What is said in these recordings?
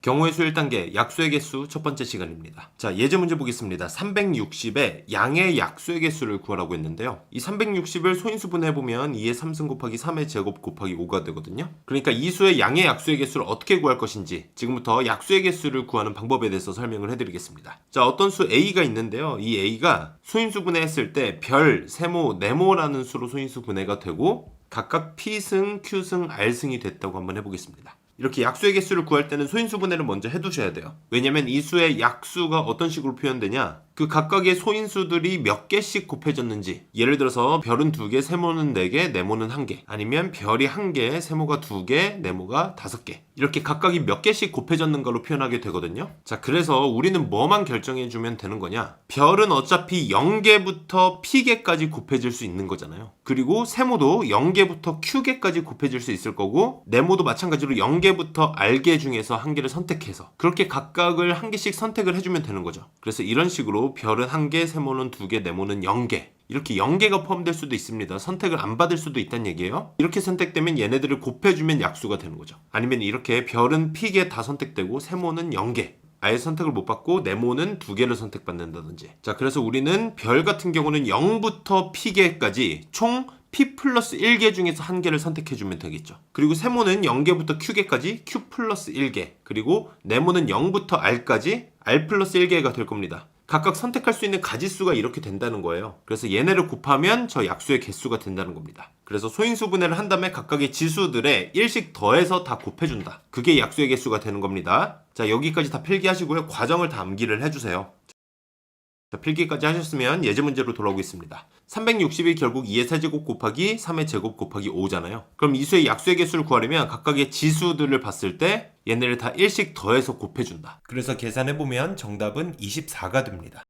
경우의 수 1단계, 약수의 개수 첫 번째 시간입니다. 자, 예제 문제 보겠습니다. 360에 양의 약수의 개수를 구하라고 했는데요. 이 360을 소인수분해 해보면 2의 3승 곱하기 3의 제곱 곱하기 5가 되거든요. 그러니까 이 수의 양의 약수의 개수를 어떻게 구할 것인지 지금부터 약수의 개수를 구하는 방법에 대해서 설명을 해드리겠습니다. 자, 어떤 수 A가 있는데요. 이 A가 소인수분해 했을 때 별, 세모, 네모라는 수로 소인수분해가 되고 각각 P승, Q승, R승이 됐다고 한번 해보겠습니다. 이렇게 약수의 개수를 구할 때는 소인수분해를 먼저 해두셔야 돼요. 왜냐면 이 수의 약수가 어떤 식으로 표현되냐, 그 각각의 소인수들이 몇 개씩 곱해졌는지, 예를 들어서 별은 2개, 세모는 4개, 네모는 1개, 아니면 별이 1개, 세모가 2개, 네모가 5개, 이렇게 각각이 몇 개씩 곱해졌는 걸로 표현하게 되거든요. 자, 그래서 우리는 뭐만 결정해주면 되는 거냐, 별은 어차피 0개부터 P개까지 곱해질 수 있는 거잖아요. 그리고 세모도 0개부터 Q개까지 곱해질 수 있을 거고, 네모도 마찬가지로 0개부터 R개 중에서 한 개를 선택해서 그렇게 각각을 한 개씩 선택을 해주면 되는 거죠. 그래서 이런 식으로 별은 1개, 세모는 2개, 네모는 0개, 이렇게 0개가 포함될 수도 있습니다. 선택을 안 받을 수도 있다는 얘기예요. 이렇게 선택되면 얘네들을 곱해주면 약수가 되는 거죠. 아니면 이렇게 별은 P개 다 선택되고 세모는 0개, 아예 선택을 못 받고 네모는 2개를 선택받는다든지. 자, 그래서 우리는 별 같은 경우는 0부터 P개까지 총 P 플러스 1개 중에서 한 개를 선택해주면 되겠죠. 그리고 세모는 0개부터 Q개까지 Q 플러스 1개, 그리고 네모는 0부터 R까지 R 플러스 1개가 될 겁니다. 각각 선택할 수 있는 가지수가 이렇게 된다는 거예요. 그래서 얘네를 곱하면 저 약수의 개수가 된다는 겁니다. 그래서 소인수분해를 한 다음에 각각의 지수들에 1씩 더해서 다 곱해준다. 그게 약수의 개수가 되는 겁니다. 자, 여기까지 다 필기하시고요. 과정을 다 암기를 해주세요. 자, 필기까지 하셨으면 예제 문제로 돌아오겠습니다. 360이 결국 2의 세제곱 곱하기 3의 제곱 곱하기 5잖아요. 그럼 이 수의 약수의 개수를 구하려면 각각의 지수들을 봤을 때 얘네를 다 1씩 더해서 곱해준다. 그래서 계산해보면 정답은 24가 됩니다.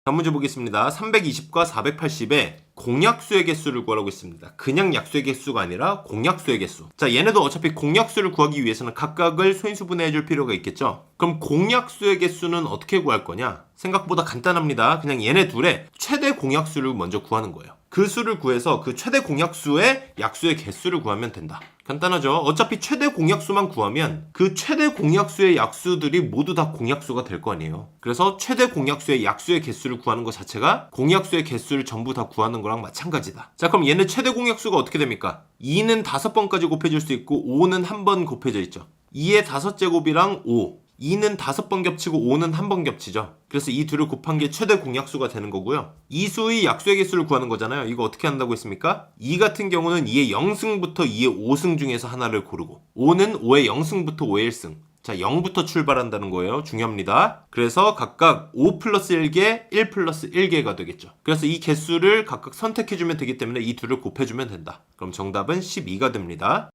다음 문제 보겠습니다. 320과 480에 공약수의 개수를 구하라고 했습니다. 그냥 약수의 개수가 아니라 공약수의 개수. 자, 얘네도 어차피 공약수를 구하기 위해서는 각각을 소인수분해 해줄 필요가 있겠죠. 그럼 공약수의 개수는 어떻게 구할 거냐? 생각보다 간단합니다. 그냥 얘네 둘의 최대 공약수를 먼저 구하는 거예요. 그 수를 구해서 그 최대 공약수의 약수의 개수를 구하면 된다. 간단하죠? 어차피 최대 공약수만 구하면 그 최대 공약수의 약수들이 모두 다 공약수가 될 거 아니에요. 그래서 최대 공약수의 약수의 개수를 구하는 것 자체가 공약수의 개수를 전부 다 구하는 거랑 마찬가지다. 자, 그럼 얘네 최대 공약수가 어떻게 됩니까? 2는 5번까지 곱해질 수 있고 5는 한 번 곱해져 있죠. 2의 5제곱이랑 5, 2는 5번 겹치고 5는 한 번 겹치죠. 그래서 이 둘을 곱한 게 최대 공약수가 되는 거고요. 이 수의 약수의 개수를 구하는 거잖아요. 이거 어떻게 한다고 했습니까? 2 같은 경우는 2의 0승부터 2의 5승 중에서 하나를 고르고, 5는 5의 0승부터 5의 1승. 자, 0부터 출발한다는 거예요. 중요합니다. 그래서 각각 5 플러스 1개, 1 플러스 1개가 되겠죠. 그래서 이 개수를 각각 선택해주면 되기 때문에 이 둘을 곱해주면 된다. 그럼 정답은 12가 됩니다.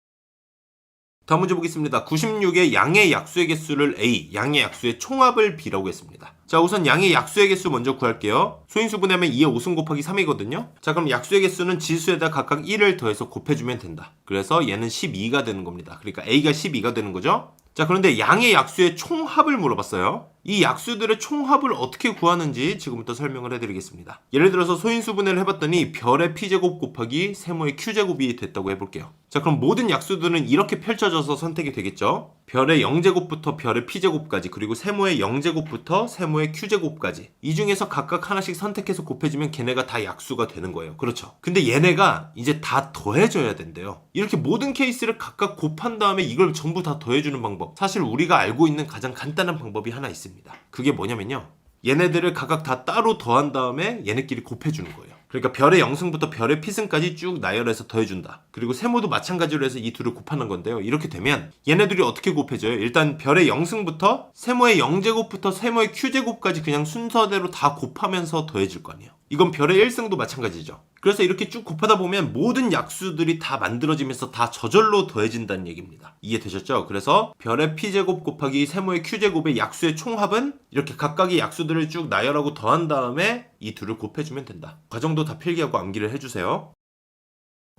다음 문제 보겠습니다. 96의 양의 약수의 개수를 A, 양의 약수의 총합을 B라고 했습니다. 자, 우선 양의 약수의 개수 먼저 구할게요. 소인수분해하면 2의 5승 곱하기 3이거든요. 자, 그럼 약수의 개수는 지수에다 각각 1을 더해서 곱해주면 된다. 그래서 얘는 12가 되는 겁니다. 그러니까 A가 12가 되는 거죠. 자, 그런데 양의 약수의 총합을 물어봤어요. 이 약수들의 총합을 어떻게 구하는지 지금부터 설명을 해드리겠습니다. 예를 들어서 소인수분해를 해봤더니 별의 P제곱 곱하기 세모의 Q제곱이 됐다고 해볼게요. 자, 그럼 모든 약수들은 이렇게 펼쳐져서 선택이 되겠죠. 별의 0제곱부터 별의 P제곱까지, 그리고 세모의 0제곱부터 세모의 Q제곱까지, 이 중에서 각각 하나씩 선택해서 곱해주면 걔네가 다 약수가 되는 거예요. 그렇죠. 근데 얘네가 이제 다 더해져야 된대요. 이렇게 모든 케이스를 각각 곱한 다음에 이걸 전부 다 더해주는 방법, 사실 우리가 알고 있는 가장 간단한 방법이 하나 있습니다. 그게 뭐냐면요, 얘네들을 각각 다 따로 더한 다음에 얘네끼리 곱해주는 거예요. 그러니까 별의 0승부터 별의 P승까지 쭉 나열해서 더해준다. 그리고 세모도 마찬가지로 해서 이 둘을 곱하는 건데요. 이렇게 되면 얘네들이 어떻게 곱해져요? 일단 별의 0승부터 세모의 0제곱부터 세모의 Q제곱까지 그냥 순서대로 다 곱하면서 더해질 거 아니에요. 이건 별의 1승도 마찬가지죠. 그래서 이렇게 쭉 곱하다 보면 모든 약수들이 다 만들어지면서 다 저절로 더해진다는 얘기입니다. 이해되셨죠? 그래서 별의 P제곱 곱하기 세모의 Q제곱의 약수의 총합은 이렇게 각각의 약수들을 쭉 나열하고 더한 다음에 이 둘을 곱해주면 된다. 과정도 다 필기하고 암기를 해주세요.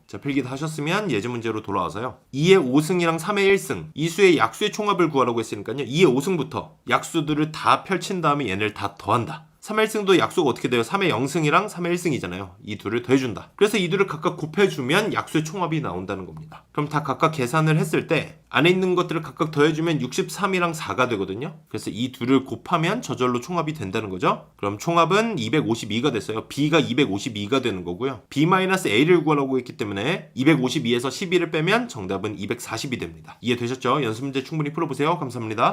자, 필기 다 하셨으면 예제 문제로 돌아와서요. 2의 5승이랑 3의 1승, 이 수의 약수의 총합을 구하라고 했으니까요. 2의 5승부터 약수들을 다 펼친 다음에 얘네를 다 더한다. 3의 1승도 약수가 어떻게 돼요? 3의 0승이랑 3의 1승이잖아요. 이 둘을 더해준다. 그래서 이 둘을 각각 곱해주면 약수의 총합이 나온다는 겁니다. 그럼 다 각각 계산을 했을 때 안에 있는 것들을 각각 더해주면 63이랑 4가 되거든요. 그래서 이 둘을 곱하면 저절로 총합이 된다는 거죠. 그럼 총합은 252가 됐어요. B가 252가 되는 거고요. B-A를 구하라고 했기 때문에 252에서 12를 빼면 정답은 240이 됩니다. 이해되셨죠? 연습 문제 충분히 풀어보세요. 감사합니다.